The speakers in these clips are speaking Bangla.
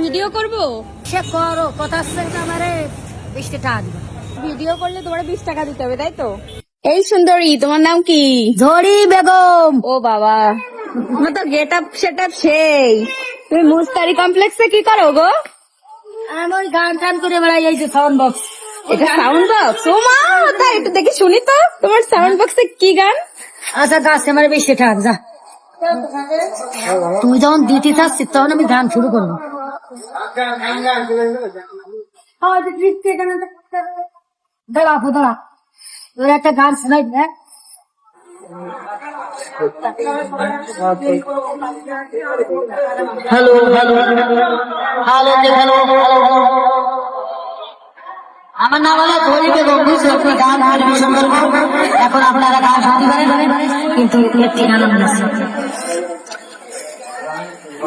ভিডিও করব? সে করো, কথা আছে আমারে 20 টাকা দিবা। ভিডিও করলে তোমার 20 টাকা দিতে হবে, তাই তো? এই সুন্দরী, তোমার নাম কি? ঝড়ি বেগম। ও বাবা, তোমার তো গেট আপ সেট আপ সেই। তুমি মুস্তারি কমপ্লেক্সে কি করো গো? আমি ওই গান টান করে বেড়াই, এই যে সাউন্ড বক্স। এটা সাউন্ড বক্স? ও মা, তাই একটু দেখি শুনি তো, তোমার সাউন্ড বক্সে কি গান? আচ্ছা গাছ আমার 20 টাকা যা। তুমি যখন দিতে থাকছি তখন আমি গান শুরু করবো। দাঁড়া দাঁড়া, তোর একটা গান শোনাই। হ্যাঁ, hello hello hello hello hello, আমার নাম হলো ধনী বেগম, বুঝছো? আপনি গান পরিবেশন করবো। এখন আপনারা গান শুনতে পারেন, কিন্তু একটি গান আছে।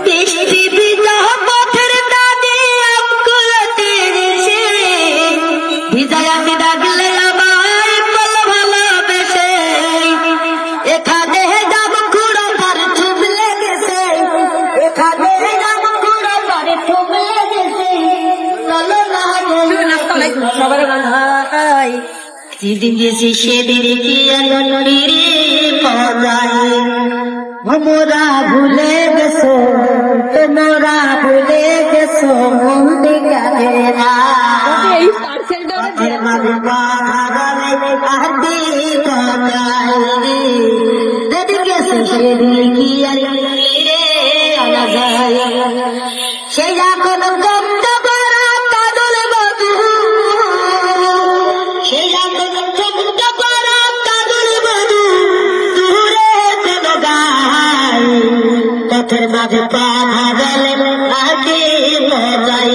বৃষ্টি ভিজা পথের দাগে আকুলতে এসে, ভিজায় আমি ডাকলে আমায় বল ভালোবেসে, এখানে যাব খুঁড়ো তার চুপ লেগেছে, এখানে যাব খুঁড়ো তার চুপ লেগেছে, চলো না সবার ভাই যেদিন গেছি সেদিন কি আনন্দিরে পাওয়াই, মোরা ভুলে গেছো, তোমরা ভুলে গেছো মন দিগারে না, এই পার্সেলটা পথের মাঝে পাহাড়ে আদি কাটাই, যেদিন গেছি সেদিন কি আনন্দিরে আলাদাই, সেই এখন গন্ধ করা কাজল বধূ, সেই এখন গন্ধ করা কাজল বধূ, দূরে চলে যায়, পথের মাঝে পা গেলে আগে মজাই।